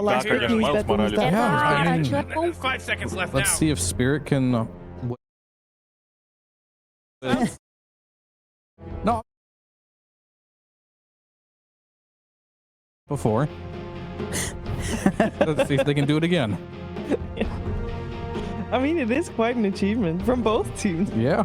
last Back pick, again. he's Miles BetBoom's Morales. dad. Yeah, 5 seconds left let's now. see if Spirit can. No. Before. Let's see if they can do it again. I mean, it is quite an achievement from both teams. Yeah.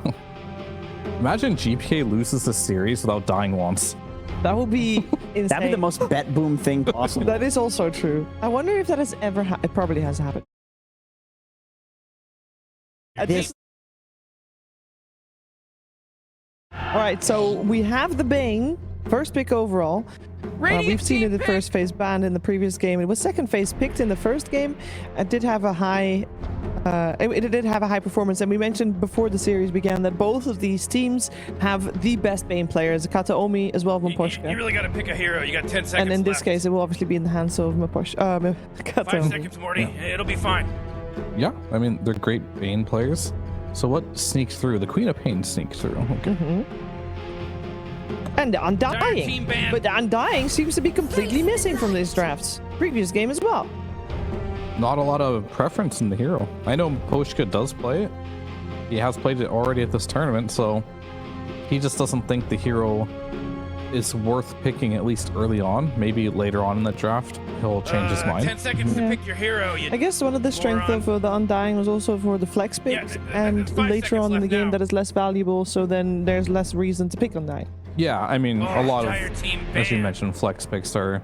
Imagine GPK loses the series without dying once. That would be insane. That'd be the most BetBoom thing possible. That is also true. I wonder if that has ever it probably has happened. This All right, so we have the Bane, first pick overall. We've seen it in the first phase banned in the previous game. It was second phase picked in the first game. It did have a high it did have a high performance, and we mentioned before the series began that both of these teams have the best Bane players, Kataomi as well as Maposhka. You really got to pick a hero. You got 10 seconds And in this left. case, it will obviously be in the hands of Kataomi. 5 seconds, Morty. It'll be fine. Yeah, I mean, they're great Bane players. So what sneaks through? The Queen of Pain sneaks through. Okay. And the Undying. Team ban. But the Undying seems to be completely missing from these drafts. Previous game as well. Not a lot of preference in the hero. I know Poshka does play it. He has played it already at this tournament, so he just doesn't think the hero is worth picking, at least early on. Maybe later on in the draft, he'll change his mind. 10 seconds to pick your hero. I guess one of the strengths of the Undying was also for the flex picks, and 5 later seconds on in the left game now. that is less valuable, so then there's less reason to pick Undying. Yeah, I mean, a lot entire of, team as you banned. mentioned, flex picks are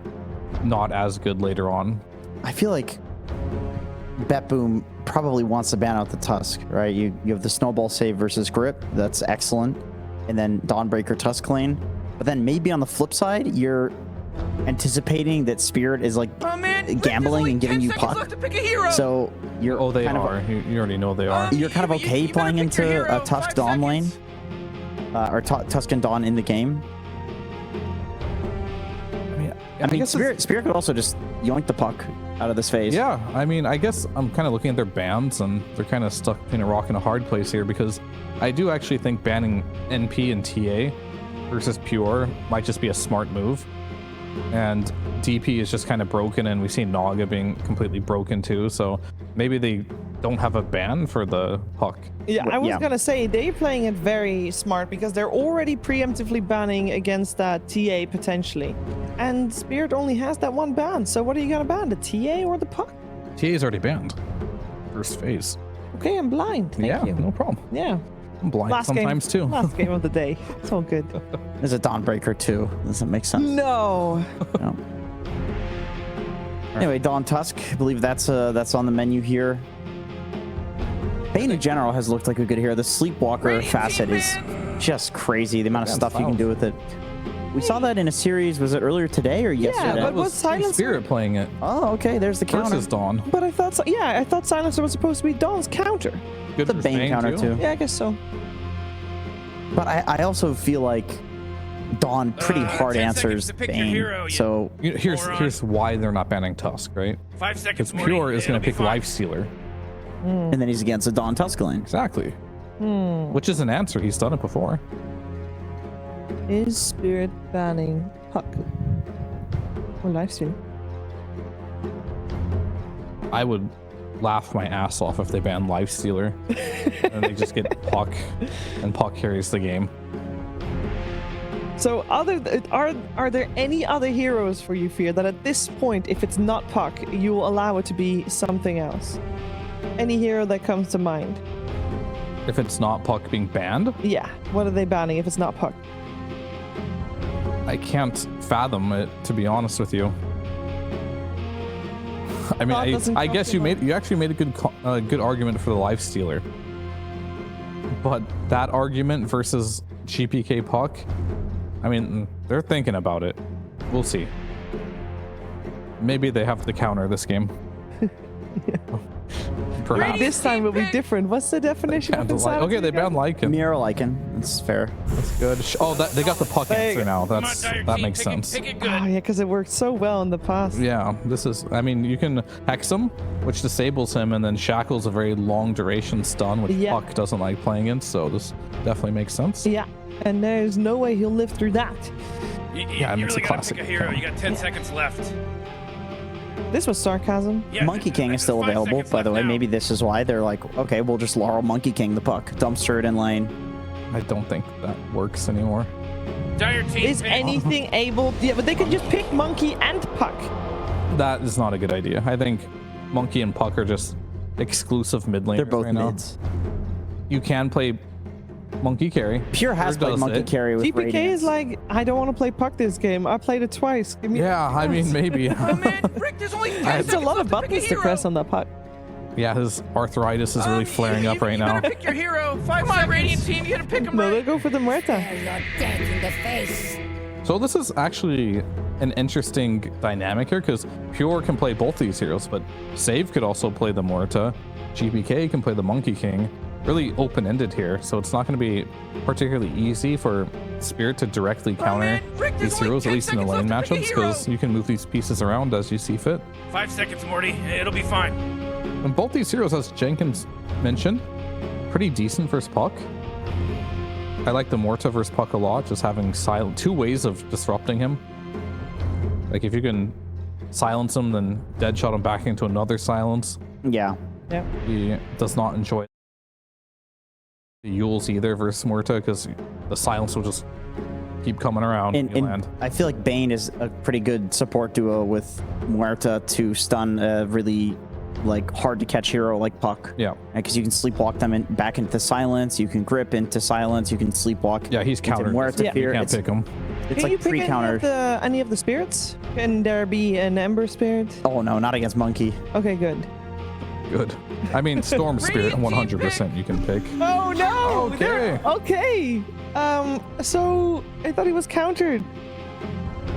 not as good later on. I feel like BetBoom probably wants to ban out the Tusk, right? You have the Snowball save versus Grip. That's excellent. And then Dawnbreaker Tusk lane. But then maybe on the flip side, you're anticipating that Spirit is like gambling and giving you puck. So you're Oh, they kind are. You already know they are. You're kind of okay you gotta playing pick your into hero. a Tusk 5 Dawn lane. seconds. Or Tusk and Dawn in the game. I mean, guess Spirit could also just yoink the puck out of this phase. Yeah, I mean, I guess I'm kind of looking at their bans, and they're kind of stuck in a rock and a hard place here, because I do actually think banning NP and TA versus Pure might just be a smart move. And DP is just kind of broken, and we've seen Naga being completely broken too, so maybe they don't have a ban for the puck. Yeah, I was gonna say they're playing it very smart because they're already preemptively banning against that TA potentially, and Spirit only has that one ban. So what are you gonna ban, the TA or the puck? TA is already banned. First phase. Okay, I'm blind. Thank Yeah, you. no problem. Yeah. I'm blind Last sometimes game, too. Last game of the day. It's all good. There's a Dawnbreaker too. Doesn't make sense. No. No. Anyway, Dawn Tusk. I believe that's on the menu here. Bane in general has looked like a good hero. The Sleepwalker facet is just crazy. The amount of stuff you can do with it. We saw that in a series. Was it earlier today or yesterday? but was Silencer? Spirit playing it Oh, okay. There's the counter. versus Dawn. But I thought, I thought Silencer was supposed to be Dawn's counter. Good The for Bane counter too. Yeah, I guess so. But I also feel like Dawn pretty hard 10 seconds answers to pick your Bane. hero, you So Here's why they're not banning Tusk, right? 5 seconds, Because Morty. Pure is going It'll to be pick fine. Lifestealer. and then he's against a Dawn Tusk lane. Exactly. Which is an answer. He's done it before. Is Spirit banning puck or lifesteal? I would laugh my ass off if they ban Lifestealer and they just get Puck, and Puck carries the game. So are there any other heroes for you, Fear, that at this point, if it's not puck, you will allow it to be something else? Any hero that comes to mind? If it's not Puck being banned, Yeah. What are they banning if it's not puck? I can't fathom it, to be honest with you. I mean, Thought doesn't I cross guess your you actually made a good argument for the Lifestealer, but that argument versus GPK Puck, I mean, they're thinking about it. We'll see. Maybe they have the counter this game. Perhaps. This time will be different. What's the definition of insanity? Okay, they banned Lycan. Mirror Lycan. That's fair. That's good. Oh, they got the Puck There you answer go. now. Come on, That entire makes team, sense. Pick it Oh, good. yeah, because it worked so well in the past. Yeah, this is, I mean, you can hex him, which disables him, and then Shackle's a very long duration stun, which Yeah. Puck doesn't like playing in, so this definitely makes sense. Yeah, and there's no way he'll live through that. You Yeah, it you makes really a gotta classic pick a hero. count. You got 10 seconds left. This was sarcasm. Yeah, Monkey King is still 5 available, seconds by the left way. now. Maybe this is why they're like, okay, we'll just Laurel Monkey King the puck. Dumpster it in lane. I don't think that works anymore. Dire team Is pick. anything able? Yeah, but they could just pick monkey and puck. That is not a good idea. I think Monkey and Puck are just exclusive mid laners They're both right now. mids. You can play Monkey carry. Pure has Pure played does Monkey it. Carry with TPK Radiance. is like, I don't want to play puck this game. I played it twice. Give me Yeah, I mean, maybe. Oh man, Rick, there's only 10 It's a seconds lot of left to pick a buttons to hero. press on that puck. Yeah, his arthritis is really flaring up right you now. better pick your hero. 5 seconds. Radiant team, you gotta pick him No, they right. go for the Muerta. You're dead in the face. So this is actually an interesting dynamic here because Pure can play both these heroes, but Save could also play the Morta. GPK can play the Monkey King. Really open-ended here, so it's not going to be particularly easy for Spirit to directly counter man, Rick, there's these only heroes, at 10 least in the seconds lane left to pick a matchups, because hero. you can move these pieces around as you see fit. 5 seconds, Morty. It'll be fine. And both these heroes, as Jenkins mentioned, pretty decent versus Puck. I like the Morta versus Puck a lot, just having two ways of disrupting him. Like if you can silence him, then deadshot him back into another silence. Yeah. Yeah. He does not enjoy the Yules either versus Morta because the silence will just keep coming around And, and you land. I feel like Bane is a pretty good support duo with Muerta to stun a really like hard to catch hero like Puck. Yeah. Because you can sleepwalk them back into silence. You can grip into silence. You can sleepwalk. Yeah, he's into countered. Muerta Yeah. fear. You can't It's, pick him. it's Can you like pick pre-countered. any of the spirits? Can there be an Ember spirit? Oh no, not against Monkey. Okay, good. Good. I mean, Storm Spirit, 100% you can pick. Oh no! Okay. They're- Okay. So I thought he was countered.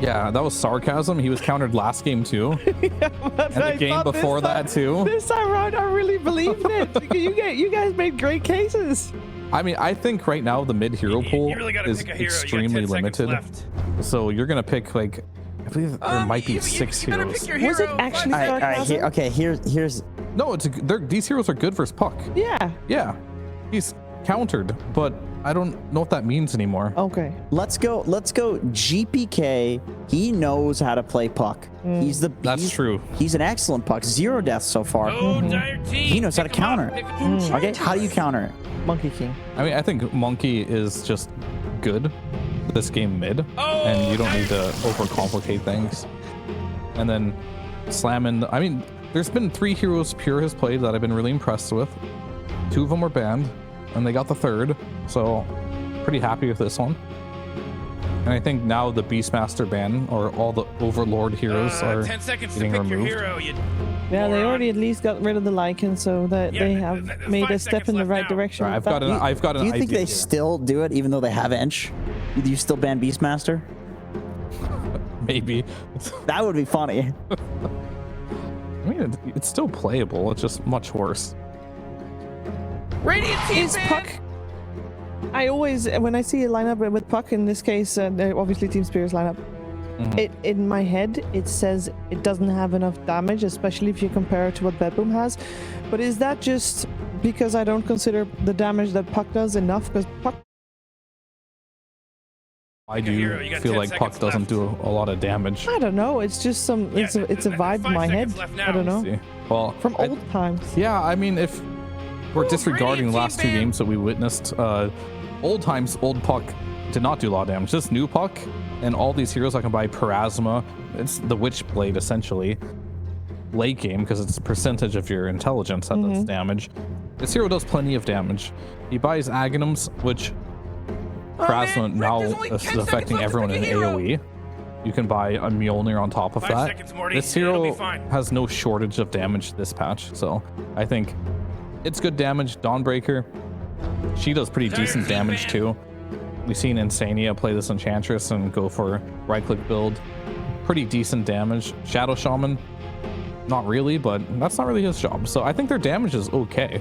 Yeah, that was sarcasm. He was countered last game too. But And I the game thought this before time- that too. This time around, I really believed it. You guys made great cases. I mean, I think right now the mid hero pool You really gotta is pick a hero. extremely you got 10 seconds limited. left. So you're gonna pick like, I believe there might be six you better heroes. pick your hero. Was it actually All right, all right. sarcasm? Okay. Here's. No, these heroes are good versus Puck. Yeah. Yeah, he's countered, but I don't know what that means anymore. Okay. Let's go. GPK. He knows how to play Puck. That's true. He's an excellent Puck. 0 deaths so far. Oh, Dire team. He knows how to Pick 'em up. counter. Pick 'em up. Okay, how do you counter it? Monkey King. I mean, I think Monkey is just good this game mid, Oh, and you don't need to overcomplicate things. And then slamming. I mean, there's been 3 heroes Pure has played that I've been really impressed with. 2 of them were banned, and they got the 3rd, so pretty happy with this one. And I think now the Beastmaster ban, or all the Overlord heroes, are 10 seconds to getting pick your removed. hero. You Yeah, they moron. already at least got rid of the Lycan, so that Yeah, they th- have th- th- made 5 a step in the seconds right left now. direction. I've with got that. I've got an Do you think idea they here. still do it even though they have Ench? Do you still ban Beastmaster? Maybe. That would be funny. I mean, it's still playable. It's just much worse. Radiant team Is ban. Puck? I always, when I see a lineup with Puck, in this case, they're obviously Team Spears lineup. It in my head, it says it doesn't have enough damage, especially if you compare it to what BetBoom has. But is that just because I don't consider the damage that Puck does enough? Because Puck, I hero, do you got feel 10 like Puck seconds doesn't left. do a lot of damage. I don't know. It's just some. Yeah, It's a vibe in 5 my head. seconds left I don't now. know. See. Well, From I- old times. Yeah, I mean, if we're Ooh, disregarding the Radiant last 2 team ban. games that we witnessed, old times, old Puck did not do a lot of damage. This new Puck and all these heroes I can buy Parasma, it's the Witchblade essentially. Late game, because it's a percentage of your intelligence that does damage. This hero does plenty of damage. He buys Aghanims, which Parasma man, Rick, now there's only 10 is seconds affecting left to everyone pick in a hero. AoE. You can buy a Mjolnir on top of 5 that. seconds, Morty. This It'll be hero fine. has no shortage of damage this patch, so I think it's good damage. Dawnbreaker, she does pretty decent team damage ban. too. We've seen Insania play this Enchantress and go for right-click build. Pretty decent damage. Shadow Shaman, not really, but that's not really his job. So I think their damage is okay.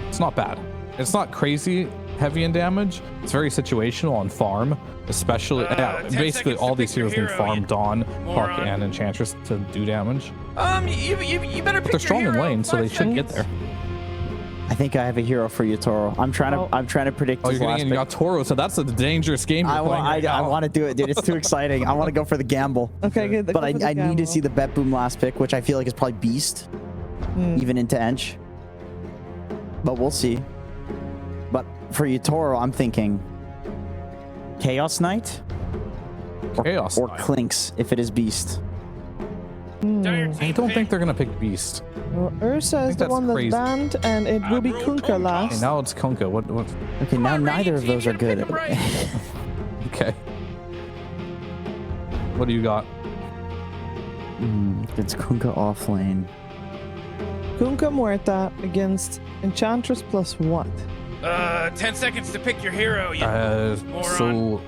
It's not bad. It's not crazy heavy in damage. It's very situational on farm, especially 10 basically seconds all to these pick your heroes need hero, farm you Dawn, Puck, moron. and Enchantress to do damage. You better pick But they're strong your in hero. lane, so 5 they should get there. seconds. I think I have a hero for you, Toro. I'm trying to predict. Oh, his you're last getting in pick. Yatoro, so that's a dangerous game. I want to do it, dude. It's too exciting. I want to go for the gamble. Okay, good. But I need to see the BetBoom last pick, which I feel like is probably beast, even into Ench. But we'll see. But for Yatoro, I'm thinking Chaos Knight or Knight. Clinks if it is beast. I don't think they're gonna pick Beast. Well, Ursa is the that's one that's crazy. banned, and it will be Kunkka Okay, last. now it's Kunkka. What? Okay, now neither of those are good. Okay. What do you got? It's Kunkka off lane. Kunkka Muerta against Enchantress plus what? 10 seconds to pick your hero. You moron. So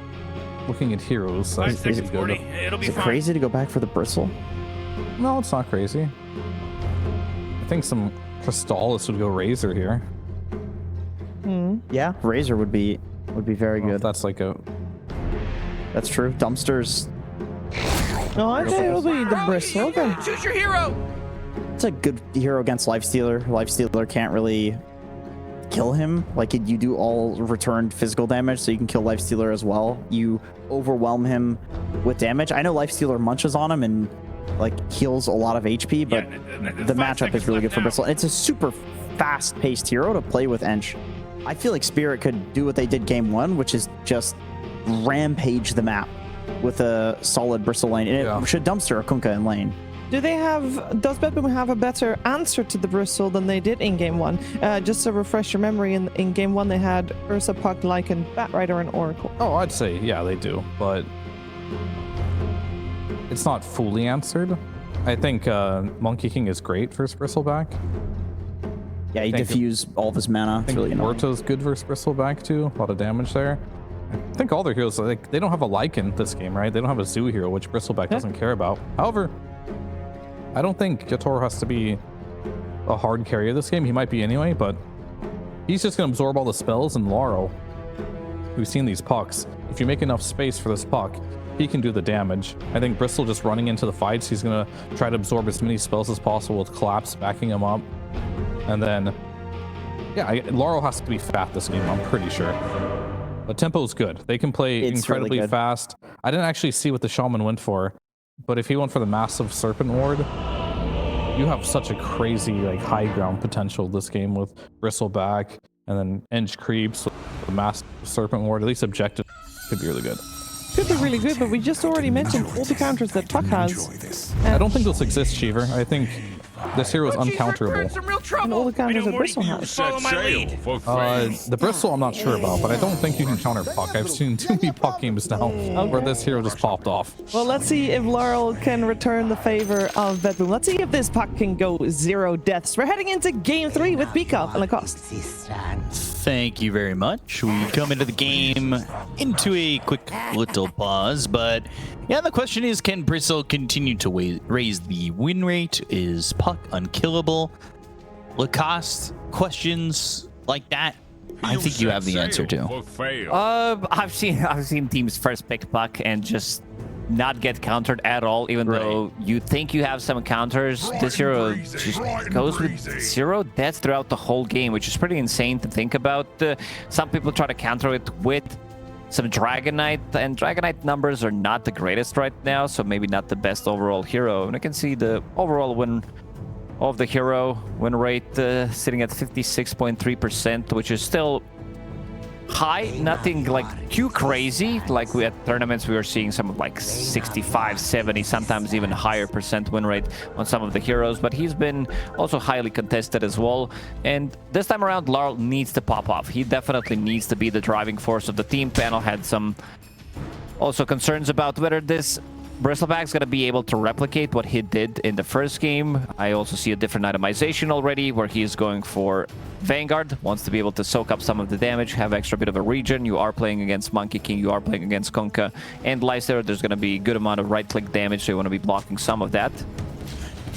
looking at heroes, I 5 think seconds, it's Morty. good. It'll be Is it fine. crazy to go back for the bristle? No, it's not crazy. I think some Crystallis would go Razor here. Yeah, Razor would be very Well, good. that's like a That's true. Dumpsters. No, I think it'll be the Bro, Bristle. Okay. Choose your hero. It's a good hero against Lifestealer. Lifestealer can't really kill him. Like you do all returned physical damage, so you can kill Lifestealer as well. You overwhelm him with damage. I know Lifestealer munches on him and like heals a lot of HP, but the 5 matchup seconds is really good left for now. Bristle. It's a super fast-paced hero to play with Ench. I feel like Spirit could do what they did game 1, which is just rampage the map with a solid Bristle lane. And it should dumpster a Kunkka in lane. Does BetBoom have a better answer to the Bristle than they did in game 1? Just to refresh your memory, in game 1 they had Ursa, Puck, Lycan, Batrider, and Oracle. Oh, I'd say yeah, they do, but it's not fully answered. I think Monkey King is great versus Bristleback. Yeah, you Thank you. diffuse all of his mana. I It's think really annoying. Morto's good versus Bristleback too. A lot of damage there. I think all their heroes, like, they don't have a Lycan this game, right? They don't have a Zoo hero, which Bristleback doesn't care about. However, I don't think Yatoro has to be a hard carrier this game. He might be anyway, but he's just going to absorb all the spells, and Laurel, we've seen these pucks. If you make enough space for this puck, he can do the damage. I think Bristle just running into the fights, he's going to try to absorb as many spells as possible with Collapse backing him up. And then, yeah, Laurel has to be fat this game, I'm pretty sure. But tempo's good. They can play It's incredibly really good. fast. I didn't actually see what the Shaman went for, but if he went for the Massive Serpent Ward, you have such a crazy like high ground potential this game with Bristleback and then Ench creeps with the Massive Serpent Ward. At least objective could be really good. Could be really good, but we just already mentioned all the counters that Puck has. I don't think those exist, Cheever. I think this hero is Oh, geez, we're in uncounterable. some real trouble. And all the counters I know, that Morty, Bristle you has. follow my lead. The Bristle I'm not sure about, but I don't think you can counter Puck. I've seen too many Puck games now where this hero just popped off. Well, let's see if Laurel can return the favor of BetBoom. Let's see if this Puck can go 0 deaths. We're heading into game 3 with Pika and Lacoste. Thank you very much. We come into the game into a quick little pause, but yeah, the question is, can Bristle continue to raise the win rate? Is Puck unkillable? Lacoste, questions like that, I think you have the answer to. I've seen teams first pick Puck and just not get countered at all, even though you think you have some counters. This hero just goes with 0 deaths throughout the whole game, which is pretty insane to think about. Some people try to counter it with some Dragonite, and Dragonite numbers are not the greatest right now, so maybe not the best overall hero. And I can see the overall win of the hero win rate sitting at 56.3%, which is still high, nothing like too crazy. Like we at tournaments, we were seeing some of like 65, 70, sometimes even higher percent win rate on some of the heroes, but he's been also highly contested as well. And this time around, Laurel needs to pop off. He definitely needs to be the driving force of the team. Panel had some also concerns about whether this Bristleback's going to be able to replicate what he did in the first game. I also see a different itemization already, where he is going for Vanguard, wants to be able to soak up some of the damage, have extra bit of a regen. You are playing against Monkey King, you are playing against Kunkka and Lyster. There's going to be a good amount of right-click damage, so you want to be blocking some of that.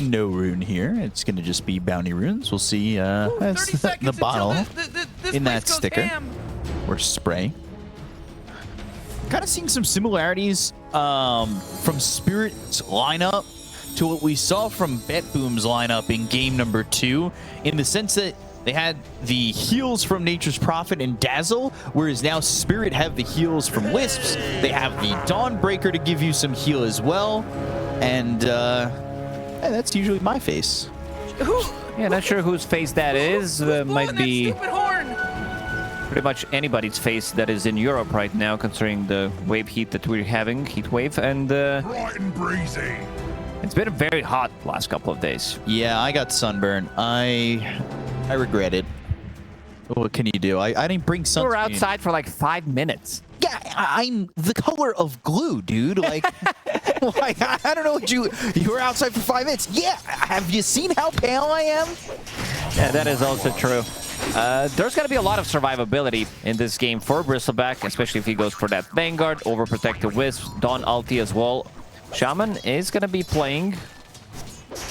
No rune here. It's going to just be bounty runes. We'll see 30 seconds the bottle until this in place that goes sticker ham. or spray. Kind of seeing some similarities from Spirit's lineup to what we saw from BetBoom's lineup in game number 2, in the sense that They had the heals from Nature's Prophet and Dazzle, whereas now Spirit have the heals from Wisps. They have the Dawnbreaker to give you some heal as well. And that's usually my face. Yeah, not sure whose face that is. Might be pretty much anybody's face that is in Europe right now, considering the wave heat that we're having, heat wave, and Bright and breezy. it's been very hot last couple of days. Yeah, I got sunburn. I regret it. What can you do? I didn't bring sunscreen. We were outside for like 5 minutes. Yeah, I'm the color of glue, dude. Like, like I don't know what you were outside for 5 minutes. Yeah, have you seen how pale I am? Yeah, that is also true. There's going to be a lot of survivability in this game for Bristleback, especially if he goes for that Vanguard, Overprotect the Wisp, Dawn ulti as well. Shaman is going to be playing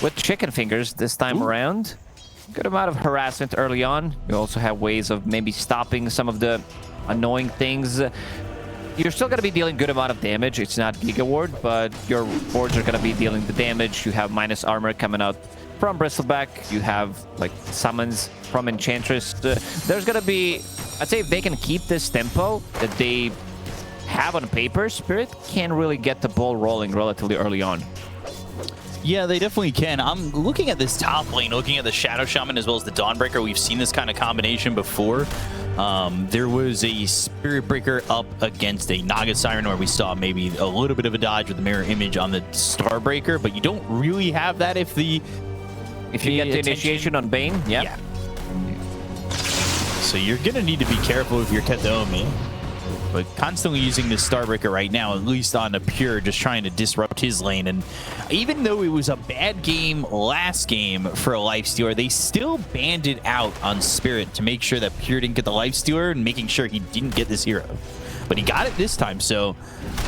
with chicken fingers this time around. Good amount of harassment early on. You also have ways of maybe stopping some of the annoying things. You're still going to be dealing good amount of damage. It's not Giga Ward, but your wards are going to be dealing the damage. You have minus armor coming out from Bristleback. You have like summons from Enchantress. There's going to be, I'd say if they can keep this tempo that they have on paper, Spirit can really get the ball rolling relatively early on. Yeah, they definitely can. I'm looking at this top lane, looking at the Shadow Shaman as well as the Dawnbreaker. We've seen this kind of combination before. There was a Spirit Breaker up against a Naga Siren where we saw maybe a little bit of a dodge with the mirror image on the Starbreaker, but you don't really have that if you get the initiation on Bane. Yeah. So you're going to need to be careful with your Kataomi. But constantly using this Starbreaker right now, at least on a Pure, just trying to disrupt his lane. And even though it was a bad game last game for a Lifestealer, they still banned it out on Spirit to make sure that Pure didn't get the Lifestealer and making sure he didn't get this hero. But he got it this time, so,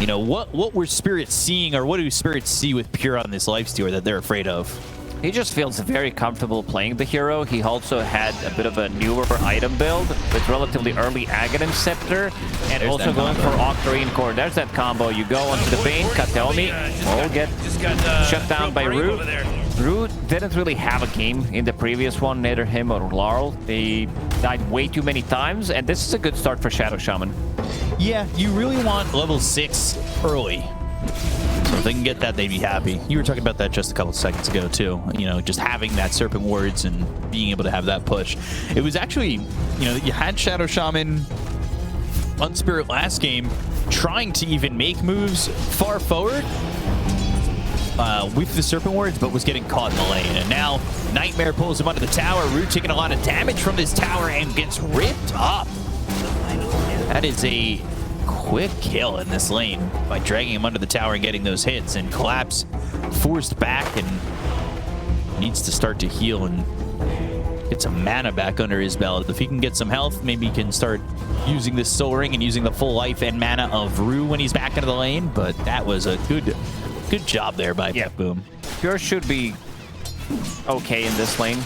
you know, what were Spirits seeing, or what do Spirits see with Pure on this Lifestealer that they're afraid of? He just feels very comfortable playing the hero. He also had a bit of a newer item build with relatively early Aghanim Scepter and There's also going for Octarine Core. There's that combo. You go onto the Bane, Kataomi, will get shut down by Rue. Rue didn't really have a game in the previous one, neither him or Laurel. They died way too many times, and this is a good start for Shadow Shaman. Yeah, you really want level 6 early. So if they can get that, they'd be happy. You were talking about that just a couple seconds ago, too. You know, just having that Serpent Wards and being able to have that push. It was actually, you know, you had Shadow Shaman on Spirit last game trying to even make moves far forward with the Serpent Wards, but was getting caught in the lane. And now Nightmare pulls him under the tower. Root taking a lot of damage from this tower and gets ripped up. That is a quick kill in this lane by dragging him under the tower and getting those hits, and Collapse forced back and needs to start to heal and get some mana back under his belt. If he can get some health, maybe he can start using this Soul Ring and using the full life and mana of Rue when he's back into the lane. But that was a good job there by BetBoom. Pure should be okay in this lane.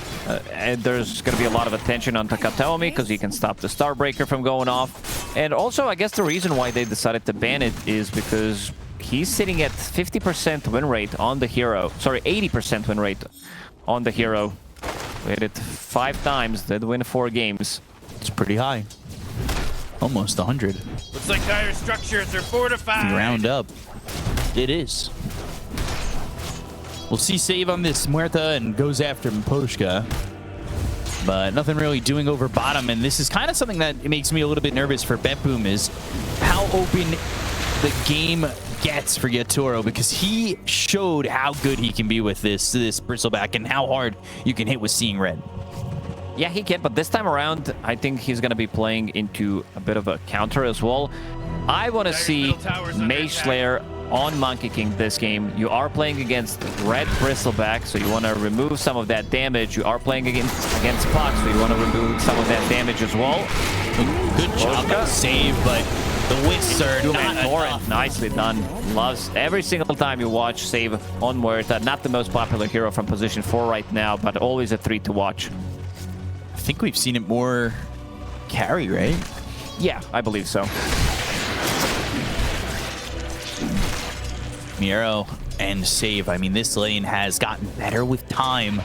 And there's going to be a lot of attention on Kataomi because he can stop the Starbreaker from going off. And also, I guess the reason why they decided to ban it is because he's sitting at 50% win rate on the hero. Sorry, 80% win rate on the hero. Played it 5 times, did win 4 games. It's pretty high. Almost 100. Looks like dire structures are fortified. Round up. It is. We'll see save on this Muerta and goes after Mposhka. But nothing really doing over bottom. And this is kind of something that makes me a little bit nervous for BetBoom, is how open the game gets for Yatoro, because he showed how good he can be with this Bristleback and how hard you can hit with Seeing Red. Yeah, he can, but this time around, I think he's going to be playing into a bit of a counter as well. I want to see Mage Slayer on Monkey King this game. You are playing against red Bristleback, so you want to remove some of that damage. You are playing against Puck, so you want to remove some of that damage as well. Good job of save, but the Wisps are not enough. Nicely done. Loves every single time you watch save on Muerta. Not the most popular hero from position 4 right now, but always a 3 to watch. I think we've seen it more carry, right? Yeah, I believe so. Miro and save. I mean, this lane has gotten better with time.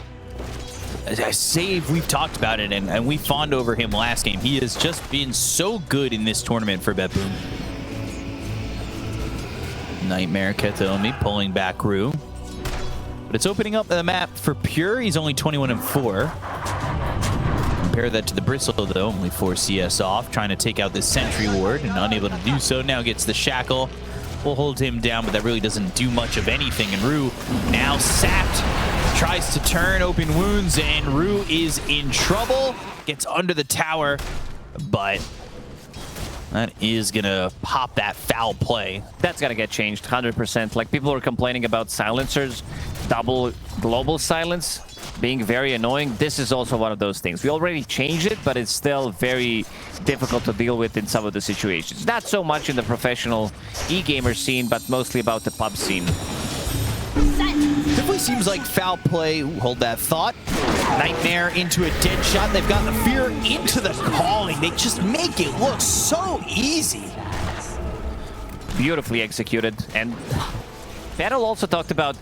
Save, we've talked about it, and we fawned over him last game. He has just been so good in this tournament for BetBoom. Nightmare Ketomi pulling back Rue. But it's opening up the map for Pure. He's only 21-4. Compare that to the Bristle, though. Only 4 CS off, trying to take out this Sentry Ward, and unable to do so. Now gets the Shackle. We'll hold him down, but that really doesn't do much of anything. And Rue now sapped. Tries to turn, open wounds, and Rue is in trouble. Gets under the tower, but that is gonna pop that foul play. That's gotta get changed 100%. Like, people are complaining about silencers, double global silence being very annoying. This is also one of those things. We already changed it, but it's still very difficult to deal with in some of the situations. Not so much in the professional e-gamer scene, but mostly about the pub scene. Definitely seems like foul play. Ooh, hold that thought. Nightmare into a dead shot. They've got the fear into the calling. They just make it look so easy. Beautifully executed. And Battle also talked about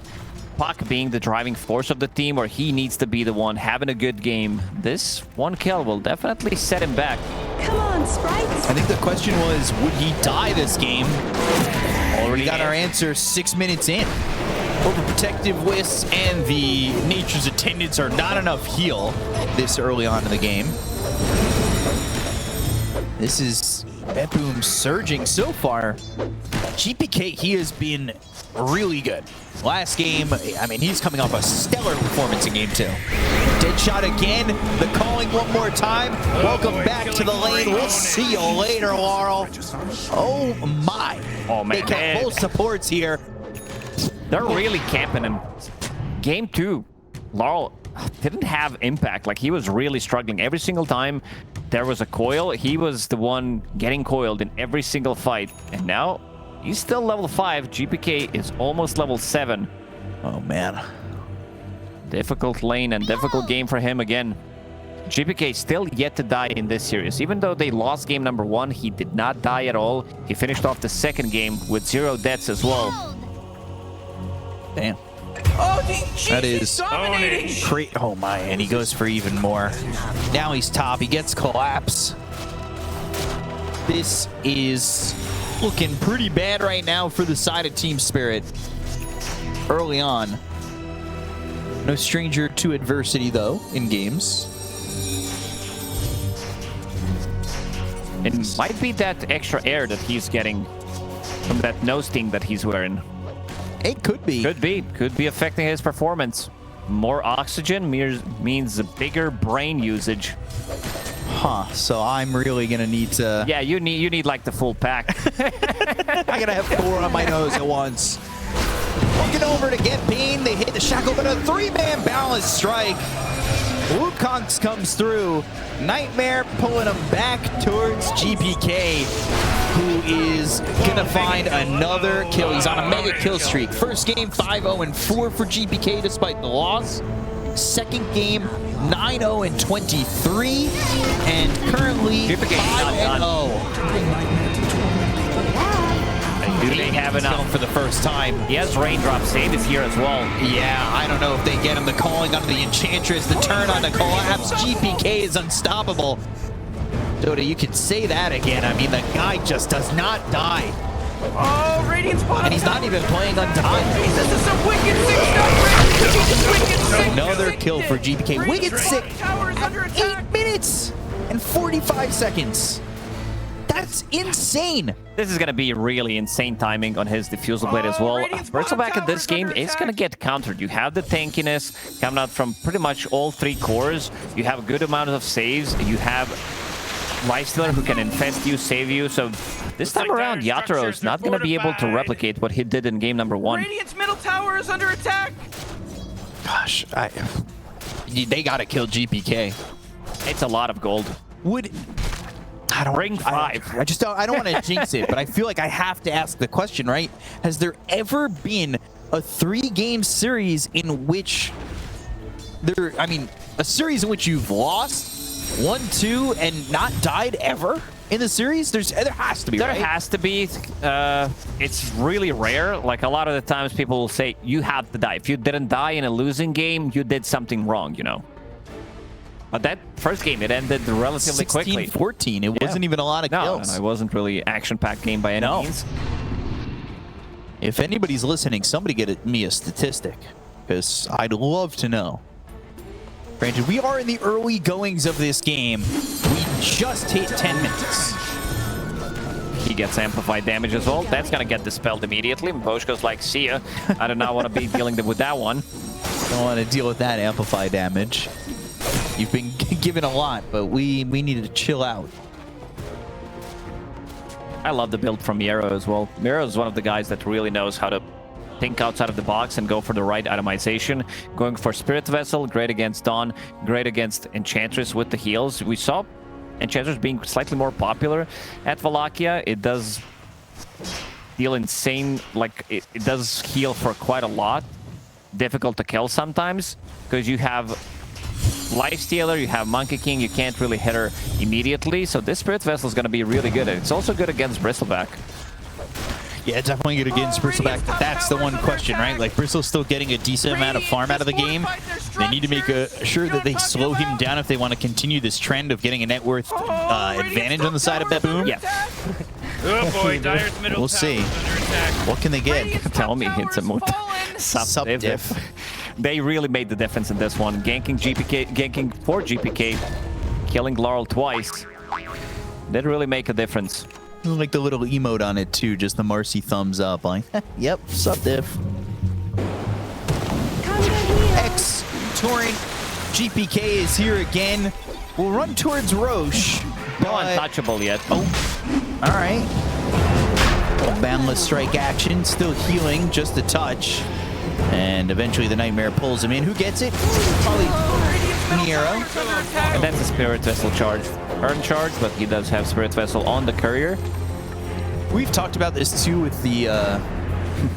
Puck being the driving force of the team, or he needs to be the one having a good game. This one kill will definitely set him back. Come on, sprites. I think the question was, would he die this game? Already got our answer 6 minutes in. Overprotective Wisps and the Nature's Attendants are not enough heal this early on in the game. This is BetBoom surging so far. GPK, he has been really good. Last game, I mean, he's coming off a stellar performance in game 2. Dead shot again, the calling one more time. Welcome back to the lane. We'll see you later, Laurel. Oh my. Oh man. They kept both supports here. They're really camping him. Game 2, Laurel didn't have impact. Like, he was really struggling. Every single time there was a coil, he was the one getting coiled in every single fight. And now he's still level 5. GPK is almost level 7. Oh man. Difficult lane and difficult game for him again. GPK still yet to die in this series. Even though they lost game number 1, he did not die at all. He finished off the second game with 0 deaths as well. Damn. Oh, That is great. Oh my, and he goes for even more. Now he's top. He gets collapse. This is looking pretty bad right now for the side of Team Spirit. Early on. No stranger to adversity, though, in games. It might be that extra air that he's getting from that nose thing that he's wearing. It could be. Could be affecting his performance. More oxygen means a bigger brain usage. Huh, so I'm really gonna need to... Yeah, you need like the full pack. I gotta have 4 on my nose at once. Looking over to get Bean. They hit the shackle, but a 3-man balance strike. Wukongs comes through. Nightmare pulling him back towards GPK, who is gonna find another kill. He's on a mega kill streak. First game 5-0-4 for GPK despite the loss. Second game 9-0-23, and currently 5-0. Do they have enough for the first time? He has Raindrop Save is here as well. Yeah, I don't know if they get him the calling onto the Enchantress, the turn on the collapse. GPK is unstoppable. Dota, you can say that again. I mean, the guy just does not die. Oh, Radiant's bottom. And he's not even playing untimed. This is some wicked sick stuff. Another kill for GPK. Wicked sick. Towers under attack. 8 minutes and 45 seconds. That's insane. This is going to be really insane timing on his Diffusal Blade as well. Bristleback in this game is going to get countered. You have the tankiness coming out from pretty much all 3 cores. You have a good amount of saves. You have Lifestealer who can infest you, save you. So this time around, Yatoro is not going to be able to replicate what he did in game number 1. Radiant's middle tower is under attack. Gosh, they got to kill GPK. It's a lot of gold. I don't Ring 5. I just don't. I don't want to jinx it, but I feel like I have to ask the question, right? Has there ever been a 3-game series in which a series in which you've lost 1-2 and not died ever in the series? There has to be. There has to be. It's really rare. Like, a lot of the times people will say you have to die. If you didn't die in a losing game, you did something wrong, you know. But that first game, it ended relatively quickly. 16-14. It wasn't even a lot of kills. No, it wasn't really action-packed game by any means. If anybody's listening, somebody get me a statistic, because I'd love to know. Granted, we are in the early goings of this game. We just hit 10 minutes. He gets amplified damage as well. That's going to get dispelled immediately. Boschko's like, see ya. I do not want to be dealing with that one. Don't want to deal with that amplified damage. You've been given a lot, but we needed to chill out. I love the build from Miero as well. Miero is one of the guys that really knows how to think outside of the box and go for the right itemization. Going for Spirit Vessel, great against Dawn, great against Enchantress with the heals. We saw Enchantress being slightly more popular at Wallachia. It does deal insane, like it does heal for quite a lot. Difficult to kill sometimes, because you have Lifestealer, you have Monkey King, you can't really hit her immediately, so this Spirit Vessel is going to be really good. It's also good against Bristleback. Yeah, definitely good against Bristleback, but that's the one question, right? Like, Bristle's still getting a decent amount of farm out of the game. They need to make sure that they slow him down if they want to continue this trend of getting a net worth advantage on the side of BetBoom. Yeah. Oh boy, Dire's middle We'll tower see. is under attack. What can they get? Tell me it's a moot. Sub-diff. They really made the difference in this one. Ganking for GPK, killing Laurel twice. Did really make a difference. Like the little emote on it too, just the Marcy thumbs up. Like, yep, sub-diff. X touring GPK is here again. We'll run towards Roche. No untouchable yet. Oh, all right. Little boundless strike action, still healing, just a touch. And eventually the Nightmare pulls him in. Who gets it? Probably Miero. And that's a Spirit Vessel charge. Earn charge, but he does have Spirit Vessel on the courier. We've talked about this too with the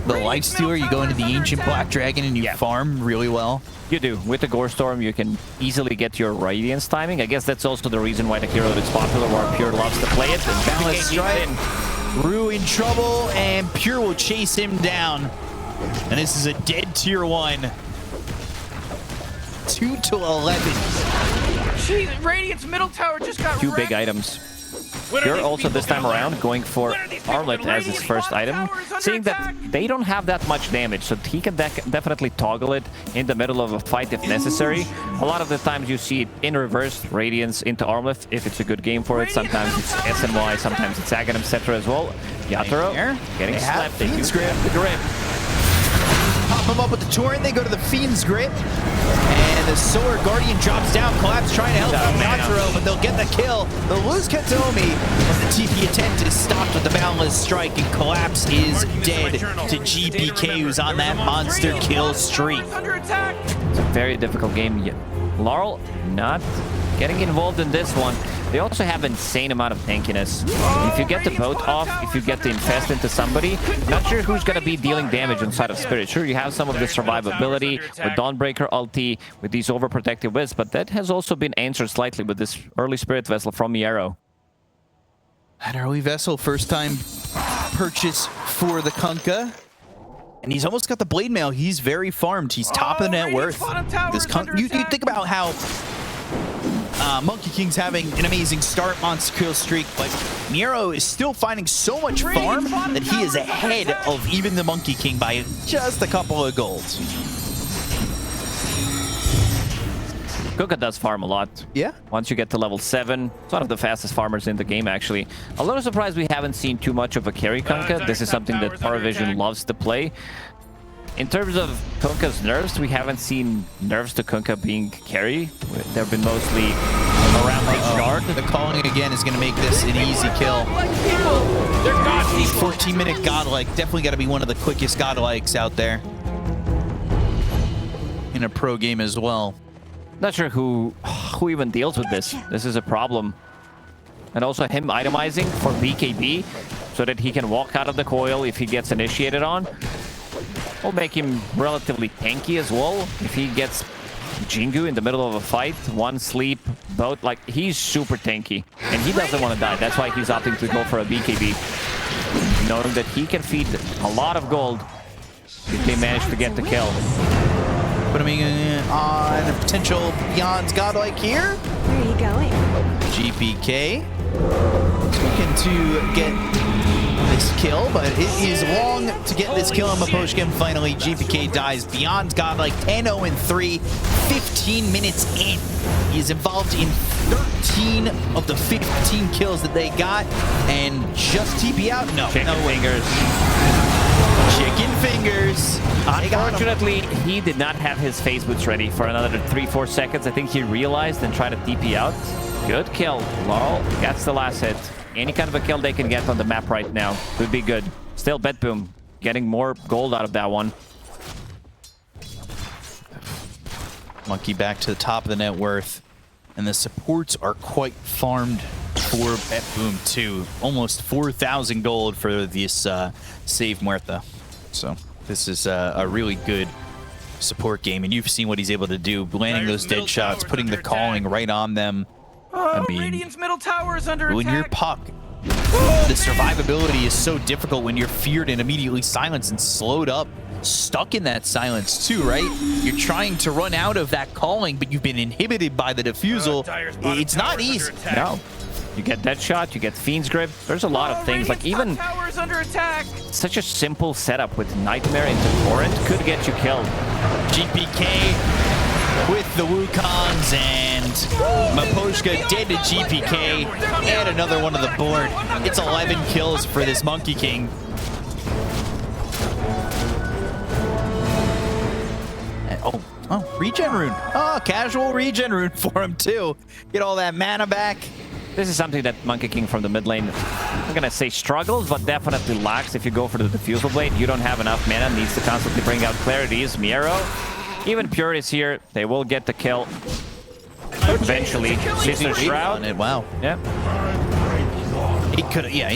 Lifestealer. You go into the Ancient Black Dragon and you farm really well. You do. With the Gore Storm, you can easily get your Radiance timing. I guess that's also the reason why the hero is popular, where Pure loves to play it. And Boundless strike. Rue in trouble, and Pure will chase him down. And this is a dead tier 1. 2 to 11. Jeez, Radiant's middle tower just got Two big items. Pure also this time around going for Armlet as his first item, seeing that they don't have that much damage, so he can definitely toggle it in the middle of a fight if necessary. A lot of the times you see it in reverse, Radiance into Armlet if it's a good game for it. Sometimes it's SNY, sometimes it's Aghanim, etc. as well. Yatoro getting slapped. They use the grip. Pop him up with the Torrent, they go to the Fiend's Grip. And the Solar Guardian drops down. Collapse trying to help out Yatoro, but they'll get the kill. They'll lose Katomi, but the TP attempt is stopped with the Boundless Strike, and Collapse is dead to GPK, who's on that monster kill streak. It's a very difficult game. Laurel not getting involved in this one. They also have insane amount of tankiness. If you get the boat off, if you get the infest into somebody, not sure who's going to be dealing damage inside of Spirit. Sure, you have some of the survivability with Dawnbreaker ulti, with these overprotective wisps, but that has also been answered slightly with this early Spirit Vessel from Miero. That early Vessel, first time purchase for the Kunkka. And he's almost got the Blade Mail. He's very farmed. He's top of the net worth. This you think about how Monkey King's having an amazing start monster kill streak, but Miero is still finding so much farm that he is ahead of even the Monkey King by just a couple of golds. Kunkka does farm a lot. Yeah. Once you get to level 7, it's one of the fastest farmers in the game, actually. A little surprised we haven't seen too much of a carry Kunkka. This is something that Paravision loves to play. In terms of Kunkka's nerfs, we haven't seen nerfs to Kunkka being carry. They've been mostly around the shard. The calling again is going to make this an easy kill. 14-minute Godlike. Definitely got to be one of the quickest Godlikes out there. In a pro game as well. Not sure who even deals with this. This is a problem. And also him itemizing for BKB so that he can walk out of the coil if he gets initiated on. Will make him relatively tanky as well. If he gets Jingu in the middle of a fight, one sleep, both, like, he's super tanky. And he doesn't want to die. That's why he's opting to go for a BKB. Knowing that he can feed a lot of gold if they manage to get the kill. Putting on a potential Beyond Godlike here. Where are you going? GPK looking to get this kill, but it is long to get this kill on Maposhkin. Finally, GPK dies. Beyond Godlike 10-0-3, 15 minutes in. He is involved in 13 of the 15 kills that they got, and just TP out? No. Chicken fingers. Chicken fingers. Unfortunately, he did not have his phase boots ready for another 3-4 seconds. I think he realized and tried to TP out. Good kill. Laurel gets the last hit. Any kind of a kill they can get on the map right now would be good. Still, BetBoom getting more gold out of that one. Monkey back to the top of the net worth. And the supports are quite farmed for BetBoom too. Almost 4,000 gold for this save Muerta. So this is a really good support game. And you've seen what he's able to do. Landing those dead shots, putting the calling right on them. I mean, Radiant's middle tower is under when attack. you're puck, the survivability is so difficult when you're feared and immediately silenced and slowed up, stuck in that silence too, right? You're trying to run out of that calling, but you've been inhibited by the defusal. It's not easy. No. You get dead shot, you get Fiend's Grip. There's a lot of things. Like even tower is under attack. such a simple setup with Nightmare into Torrent could get you killed. GPK with the Wukongs, and Maposhka dead to GPK, and another one on the board. It's 11 kills for this Monkey King. And, oh, regen rune. Oh, casual regen rune for him too. Get all that mana back. This is something that Monkey King from the mid lane, I'm gonna say struggles, but definitely lacks. If you go for the Diffusal Blade, you don't have enough mana, needs to constantly bring out clarities. Miero, even Pure is here, they will get the kill. Eventually, Sister Shroud. Wow. Yeah. He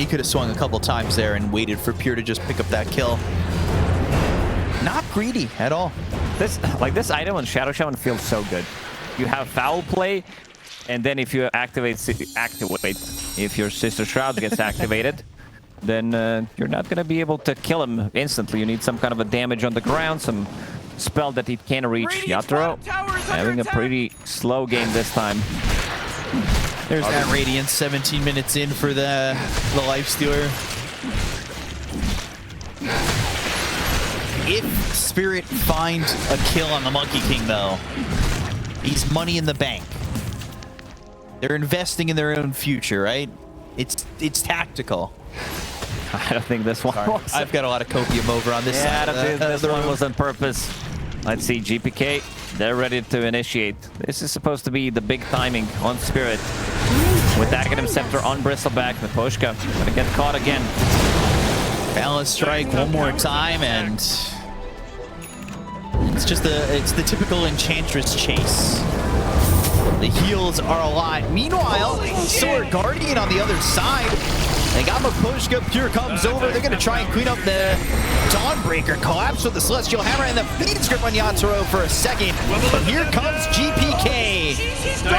could have swung a couple times there and waited for Pure to just pick up that kill. Not greedy at all. This item on Shadow Shaman feels so good. You have foul play, and then if you activate, if your Sister Shroud gets activated, then you're not gonna be able to kill him instantly. You need some kind of a damage on the ground, some spell that he can't reach. Yatoro having a pretty slow game this time. There's that Radiance, 17 minutes in for the Lifestealer. If Spirit finds a kill on the Monkey King, though, he's money in the bank. They're investing in their own future, right? It's tactical. I don't think this one was. I've got a lot of copium over on this side. I don't think this one was on purpose. Let's see, GPK, they're ready to initiate. This is supposed to be the big timing on Spirit. With Aghanim Scepter on Bristleback, Maposhka gonna get caught again. Balance strike one more time, and it's the typical Enchantress chase. The heals are a lot. Meanwhile, Sword Guardian on the other side. They got Maposhka. Pure comes over. They're going to try and clean up the Dawnbreaker. Collapse with the Celestial Hammer and the Fiend Script on Yatoro for a second. But here comes GPK.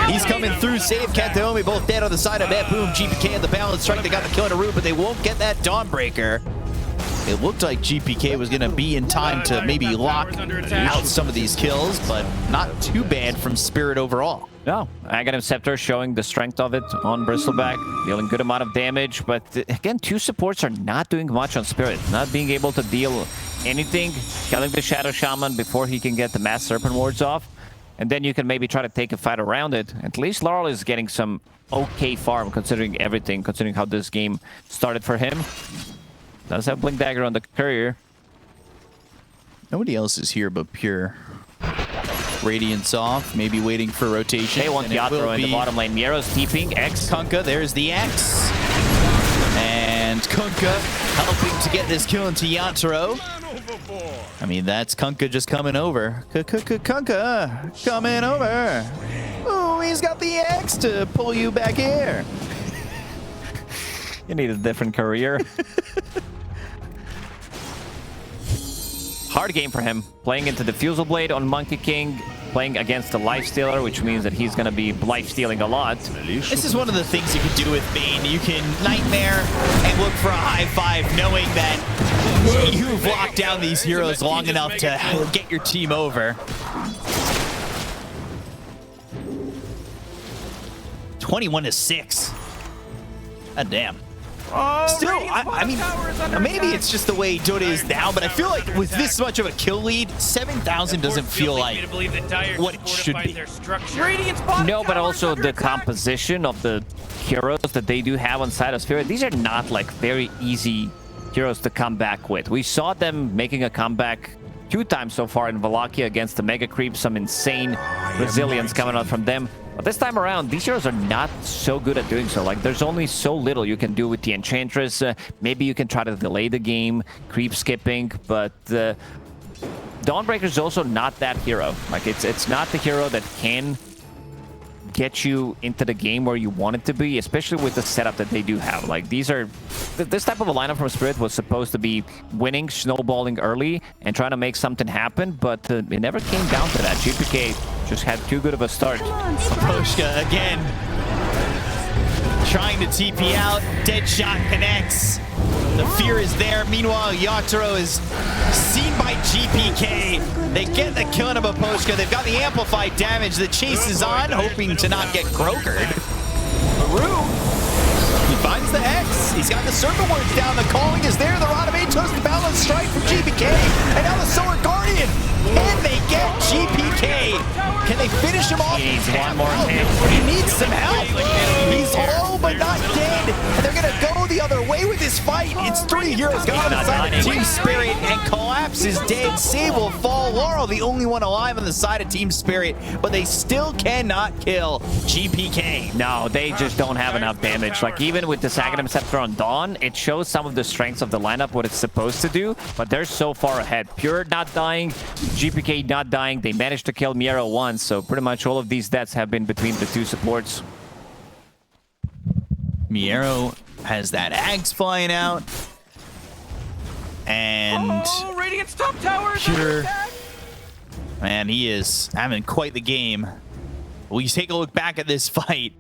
He's coming through. Save Kataomi, both dead on the side of BetBoom. GPK at the balance strike. They got the kill in a root, but they won't get that Dawnbreaker. It looked like GPK was going to be in time to maybe lock out some of these kills, but not too bad from Spirit overall. No, Aghanim Scepter showing the strength of it on Bristleback, dealing good amount of damage, but again, two supports are not doing much on Spirit, not being able to deal anything, killing the Shadow Shaman before he can get the Mass Serpent Wards off, and then you can maybe try to take a fight around it. At least Laurel is getting some okay farm considering everything, considering how this game started for him. Does have Blink Dagger on the Courier. Nobody else is here but Pure. Radiance off, maybe waiting for rotation. They want Yatoro in the bottom lane. Miero's TPing, X. Kunkka, there's the X. And Kunkka helping to get this kill into Yatoro. I mean, that's Kunkka just coming over. Kunkka coming over. Oh, he's got the X to pull you back here. You need a different career. Hard game for him. Playing into the Diffusal Blade on Monkey King, playing against the Lifestealer, which means that he's going to be life-stealing a lot. This is one of the things you can do with Bane. You can Nightmare and look for a high five, knowing that you've locked down these heroes long enough to get your team over. 21-6. God damn. Oh, Still, Radiant's I mean, bottom tower is under maybe attack. it's just the way Dota is now, but I feel like with this much of a kill lead, 7,000 doesn't feel like what it should be. Radiant's bottom No, but tower is also under the attack. composition of the heroes that they do have on side of Spirit, these are not like very easy heroes to come back with. We saw them making a comeback 2 times so far in Wallachia against the Mega Creep, some insane resilience coming out from them. But this time around, these heroes are not so good at doing so. Like, there's only so little you can do with the Enchantress. Maybe you can try to delay the game, creep skipping, but Dawnbreaker is also not that hero. Like, it's not the hero that can get you into the game where you want it to be, especially with the setup that they do have. Like, these are this type of a lineup from Spirit was supposed to be winning, snowballing early, and trying to make something happen, but it never came down to that. GPK just had too good of a start. Poshka again. Trying to TP out. Deadshot connects. The fear is there. Meanwhile, Yatoro is seen by GPK. They get the kill on Poshka. They've got the amplified damage. The chase is on, hoping to not get croakered. Maru, he finds the X. He's got the Serpent Words down. The calling is there. The Rodamate toast the balance strike from GPK. And now the Solar Guardian. Can they get GPK? Can they finish him off? He needs one more hit. He needs some help. He's low but not dead. And they're going to go the other way with this fight. It's 3 heroes gone on the side of Team Spirit, and Collapse is dead. Save will fall. Laurel, the only one alive on the side of Team Spirit, but they still cannot kill GPK. No, they just don't have enough damage. Like, even with the Aghanim Scepter on Dawn, it shows some of the strengths of the lineup, what it's supposed to do, but they're so far ahead. Pure not dying, GPK not dying. They managed to kill Miero once, so pretty much all of these deaths have been between the 2 supports. Miero has that Axe flying out. And Oh, Radiant's top tower is under Pure, attack. man, he is having quite the game. We take a look back at this fight,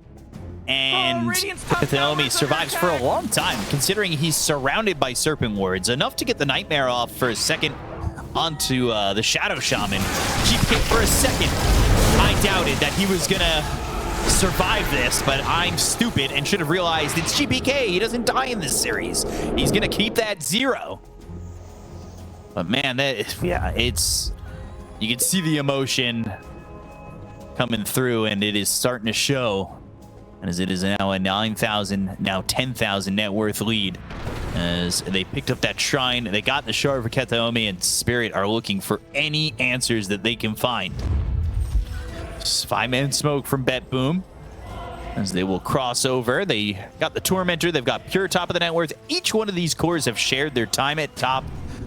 and Radiant's top tower Naomi is survives under for a attack. long time, considering he's surrounded by Serpent Wards, enough to get the Nightmare off for a second onto the Shadow Shaman. GPK for a second, I doubted that he was gonna survive this, but I'm stupid and should have realized it's GPK. He doesn't die in this series. He's gonna keep that 0. But man, it's, you can see the emotion coming through, and it is starting to show, as it is now a 9,000, now 10,000 net worth lead, as they picked up that shrine. They got the shard for Ketaomi, and Spirit are looking for any answers that they can find. 5-man smoke from BetBoom, as they will cross over. They got the Tormentor. They've got Pure top of the net worth. Each one of these cores have shared their time at top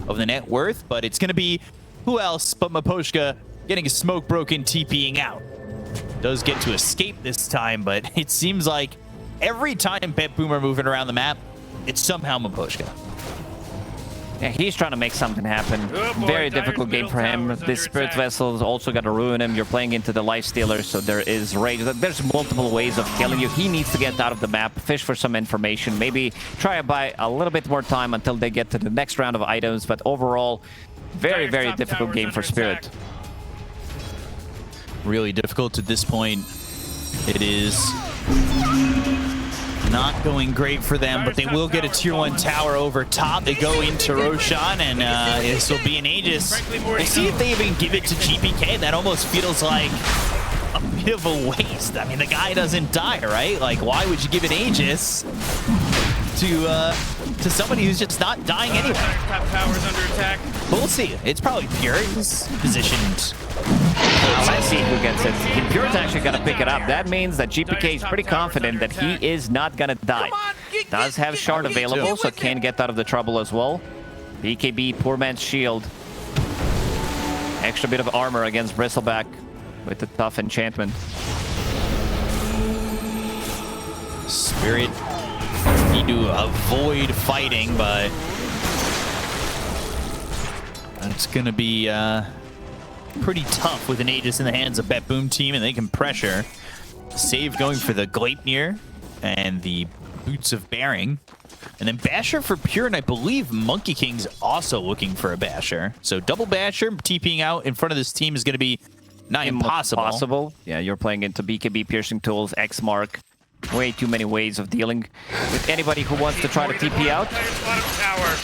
of the net worth, but it's going to be who else but Miposhka getting a smoke broken, TPing out. Does get to escape this time, but it seems like every time BetBoom are moving around the map, it's somehow Miposhka. Yeah, he's trying to make something happen. Oh boy, Very Dyer's difficult game middle for him. tower is This under Spirit attack. Vessel's also got to ruin him. You're playing into the Life Stealer, so there is rage. There's multiple ways of killing you. He needs to get out of the map, fish for some information, maybe try to buy a little bit more time until they get to the next round of items, but overall, very, Dyer's very top difficult tower is game for under Spirit. attack. Really difficult at this point. It is not going great for them, but they will get a tier 1 tower over top. They go into Roshan, and this will be an Aegis. We'll see if they even give it to GPK. That almost feels like a bit of a waste. I mean, the guy doesn't die, right? Like, why would you give an Aegis to somebody who's just not dying anyway? Dyer's top tower is under attack. But we'll see. It's probably Pure. He's positioned. Let's see who gets it. Pure's actually going to pick it up. That means that GPK is pretty confident that he is not going to die. Does have Shard available, so can get out of the trouble as well. BKB, poor man's shield. Extra bit of armor against Bristleback with the tough enchantment. Spirit need to avoid fighting, but it's going to be pretty tough with an Aegis in the hands of BetBoom team, and they can pressure. Save going for the Gleipnir and the Boots of Bearing. And then Basher for Pure, and I believe Monkey King's also looking for a Basher. So double Basher, TPing out in front of this team is going to be not impossible. Possible. Yeah, you're playing into BKB Piercing Tools, X Mark. way too many ways of dealing with anybody who wants to try to TP out. Bottom tower.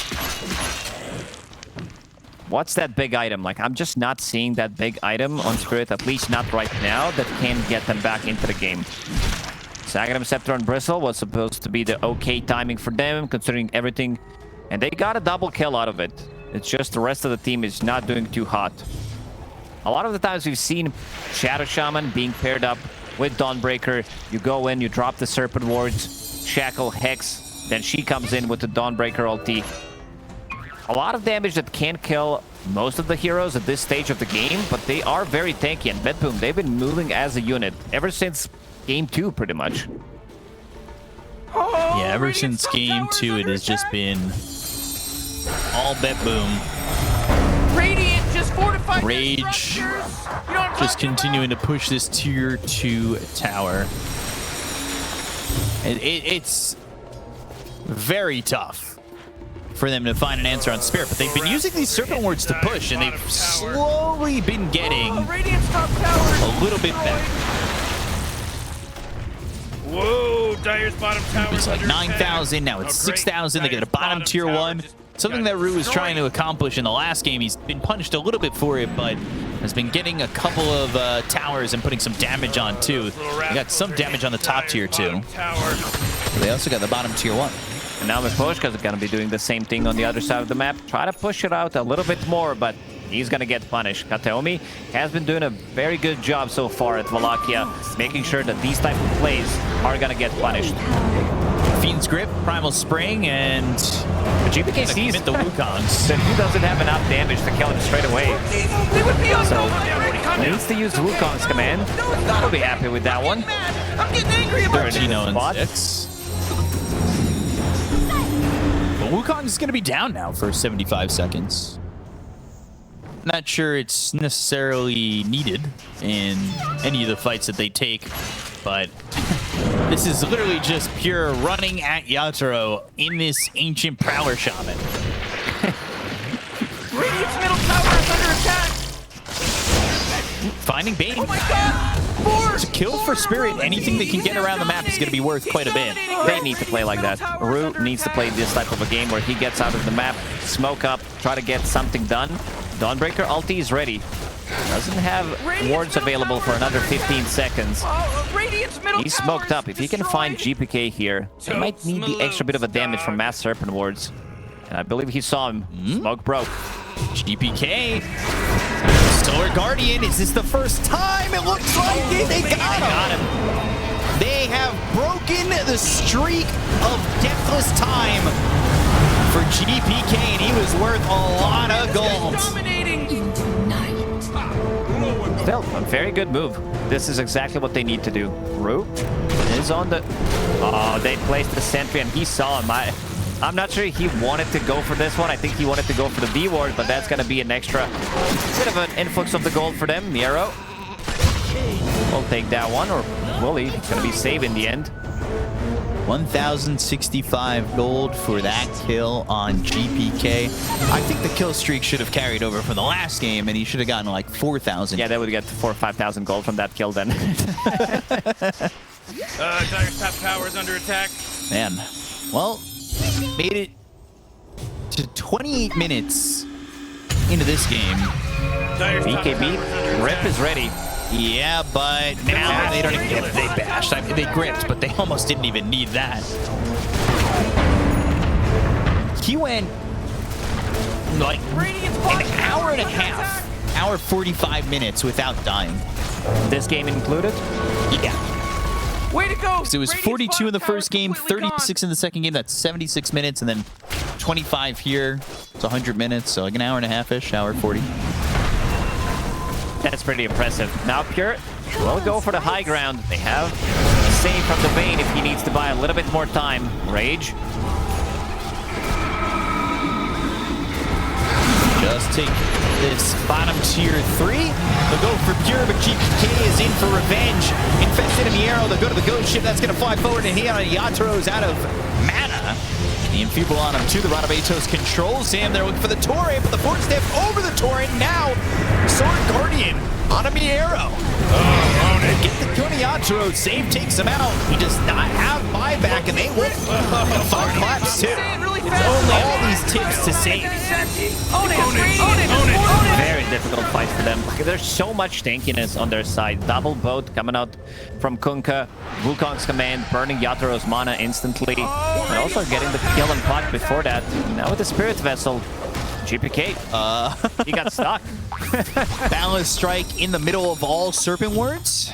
What's that big item? Like, I'm just not seeing that big item on Spirit, at least not right now, that can get them back into the game. Saghanim Scepter on Bristle was supposed to be the okay timing for them, considering everything. And they got a double kill out of it. It's just the rest of the team is not doing too hot. A lot of the times we've seen Shadow Shaman being paired up with Dawnbreaker. You go in, you drop the Serpent Wards, Shackle, Hex, then she comes in with the Dawnbreaker ulti. A lot of damage that can't kill most of the heroes at this stage of the game, but they are very tanky. And BetBoom, they've been moving as a unit ever since Game 2, pretty much. Yeah, ever since Game 2, it has just been all BetBoom. Radiant just fortified Rage just continuing to push this tier 2 tower. It's very tough for them to find an answer on Spirit, but they've been using these Serpent Wards to push, and they've slowly been getting a little bit better. Whoa, Dire's bottom tower. It's like 9,000, now it's 6,000. They get a bottom tier 1. Something that Rue was trying to accomplish in the last game. He's been punished a little bit for it, but has been getting a couple of towers and putting some damage on too. They got some damage on the top tier too. They also got the bottom tier 1. And now Miposhka is going to be doing the same thing on the other side of the map. Try to push it out a little bit more, but he's going to get punished. Kateomi has been doing a very good job so far at Wallachia, making sure that these type of plays are going to get punished. Fiend's Grip, Primal Spring, and GPK sees the Wukongs. that he doesn't have enough damage to kill him straight away. So needs to use Wukong's command. I'll be happy with that one. I'm getting angry about 13 and 6. But Wukong is going to be down now for 75 seconds. Not sure it's necessarily needed in any of the fights that they take, but this is literally just pure running at Yatoro in this Ancient Prowler Shaman. Radiant's middle tower is under attack. Finding Bane. Oh my god! To kill for Spirit, anything they can get around the map is going to be worth quite a bit. They need to play like that. Rue needs to play this type of a game where he gets out of the map, smoke up, try to get something done. Dawnbreaker ulti is ready. Doesn't have wards available for another 15 seconds. He's smoked up. If he can find GPK here, they might need the extra bit of a damage from Mass Serpent Wards. And I believe he saw him. Smoke broke. GPK. Solar Guardian, is this the first time? It looks like it. They got him. They have broken the streak of deathless time for GPK, and he was worth a lot of gold. Still, a very good move. This is exactly what they need to do. Rue is on the... Oh, they placed the sentry, and he saw him. I'm not sure he wanted to go for this one. I think he wanted to go for the B ward, but that's going to be an extra bit of an influx of the gold for them. Miero will take that one, or will he? It's going to be saved in the end. 1,065 gold for that kill on GPK. I think the kill streak should have carried over from the last game, and he should have gotten like 4,000. Yeah, they would get 4,000 or 5,000 gold from that kill then. Dire's top tower is under attack. Man, well, made it to 28 minutes into this game. BKB, Rip is ready. Yeah, but now they don't even get it. They bashed. I mean, they gripped, but they almost didn't even need that. He went like an hour and a half, hour 45 minutes without dying. This game included? Yeah. Way to go! It was 42 in the first game, 36 in the second game. That's 76 minutes, and then 25 here. It's 100 minutes, so like an hour and a half-ish, hour 40. That's pretty impressive. Now Pure will go for the high ground. They have a save from the Bane if he needs to buy a little bit more time. Rage. Just take this bottom tier 3. They'll go for Pure, but GPK is in for revenge. Infested in the arrow, they'll go to the ghost ship. That's going to fly forward, and Yatoro's out of mana. The Enfeeble on him too. The Rod of Atos controls him. They're looking for the Torrent, but the forward step over the Torrent. Now, Sword Guardian on a Miero. Get the Kuniacho. Yatoro save takes him out. He does not have buyback, and they will find collapse too. It's only all these tips to save. Own it. Very difficult fight for them. There's so much tankiness on their side. Double boat coming out from Kunkka. Wukong's command, burning Yatoro's mana instantly. And also getting the kill and puck before that. Now with the Spirit Vessel, GPK, he got stuck. Balance strike in the middle of all Serpent Wards.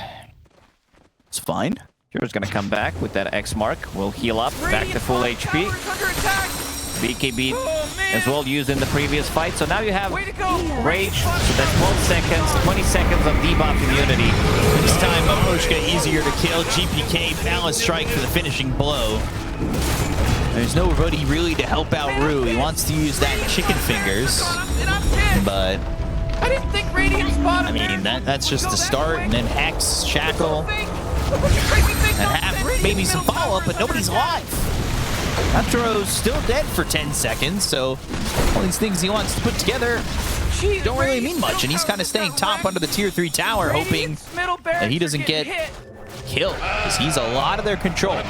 It's fine. Hero's gonna come back with that X mark. Will heal up, back to full HP. BKB as well used in the previous fight. So now you have Rage. So that's 12 seconds, 20 seconds of debuff immunity. This time, Maposhka easier to kill. GPK balance strike for the finishing blow. There's nobody really to help out Rue. He wants to use that chicken fingers, but I didn't think Radiant spotted. I mean that's just the start, and then Hex, Shackle, and have maybe some follow-up, but nobody's alive. Yatoro's still dead for 10 seconds, so all these things he wants to put together don't really mean much, and he's kind of staying top under the tier 3 tower, hoping that he doesn't get killed, because he's a lot of their control.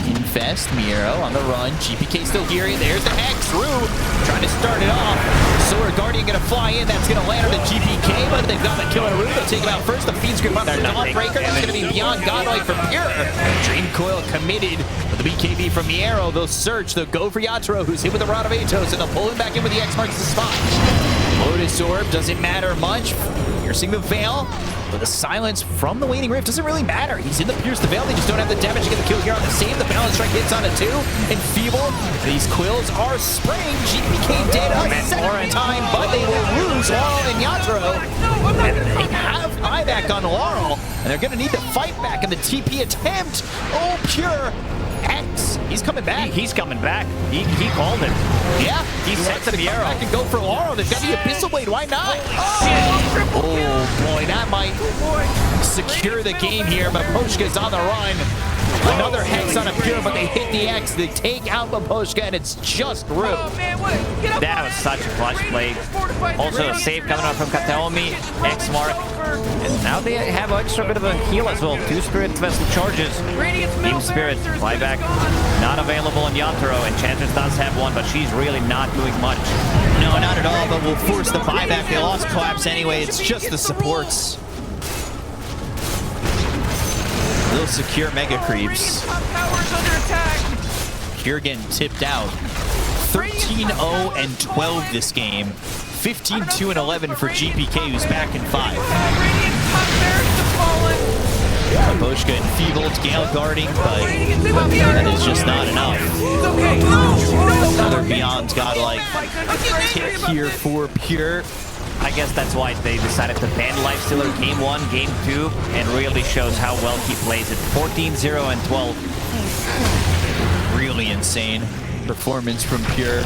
Infest, Miro on the run. GPK still here. There's the Hex. Rue trying to start it off. Solar Guardian going to fly in. That's going to land on the GPK, but they've got the kill on Rue. They'll take him out first. The Fiend's grip on the Dawnbreaker. That's going to be beyond Godlike from Pure. Dream Coil committed with the BKB from Miero. They'll search. They'll go for Yatoro, who's hit with the Rod of Atos, and they'll pull him back in with the X marks the spot. Lotus Orb doesn't matter much. Piercing the Veil. But the silence from the Waning Rift doesn't really matter. He's in the Pierce the Veil. They just don't have the damage to get the kill here on the save. The balance strike hits on it too. Enfeeble. These quills are spraying. GPK dead a second time, but they will lose Laurel and Yatoro. And they have buyback on Laurel. And they're going to need to fight back in the TP attempt. Oh, Pure. X. He's coming back. He's coming back. He called it. Yeah. He sent the arrow. Back and go for Laurel. They've got the Abyssal Blade. Why not? Oh boy, that might secure the game here. Maposhka's on the run. Another Hex on a Pure, but they hit the X. They take out Maposhka, and it's just Rue. That was such a clutch play. Also a save coming out from Kataomi. X mark. And now they have an extra bit of a heal as well. 2 Spirit Vessel charges. Team Spirit, flyback. Not available on Yatoro, and Enchantress does have one, but she's really not doing much. No, not at all, but we'll force the buyback. They lost Collapse anyway. It's just the supports. They'll secure Mega Creeps. Pure getting tipped out. 13-0 and 12 this game. 15-2 and 11 for GPK, who's back in 5. Maposhka enfeebled, Gale guarding, but that is just not enough. Another Beyond Godlike hit here for Pure. I guess that's why they decided to ban Lifestealer Game 1, Game 2, and really shows how well he plays it. 14-0 and 12. Really insane performance from Pure.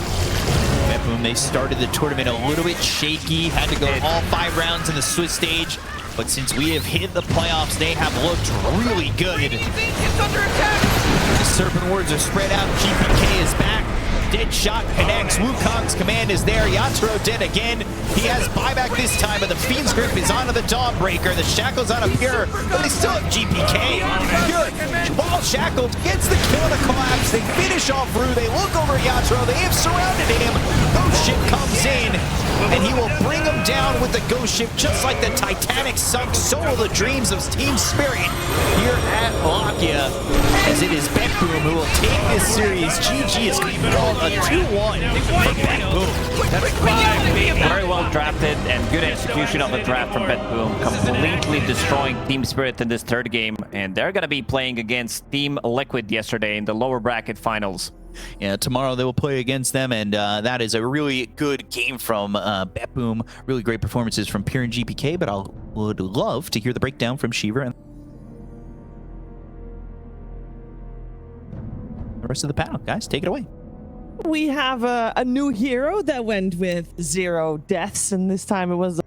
BetBoom, they started the tournament a little bit shaky, had to go all 5 rounds in the Swiss stage, but since we have hit the playoffs, they have looked really good. The Serpent Wards are spread out, GPK is back. Dead shot connects. Wukong's command is there. Yatoro dead again. He has buyback this time, but the Fiend's grip is onto the Dawnbreaker. The Shackle's on a Pure, but they still have GPK. Pure, while shackled, gets the kill and a collapse. They finish off Rue. They look over Yatoro. They have surrounded him. Ghost Ship comes in, and he will bring him down with the Ghost Ship, just like the Titanic sunk. So will the dreams of Team Spirit here at Wallachia, as it is BetBoom who will take this series. GG is called a 2-1 for BetBoom. Very well drafted and good execution of the draft from BetBoom, completely destroying Team Spirit in this third game, and they're going to be playing against Team Liquid yesterday in the lower bracket finals. Yeah, tomorrow they will play against them, and that is a really good game from BetBoom. Really great performances from Pure and GPK, but I would love to hear the breakdown from Shiva and the rest of the panel. Guys, take it away. We have a new hero that went with 0 deaths, and this time it was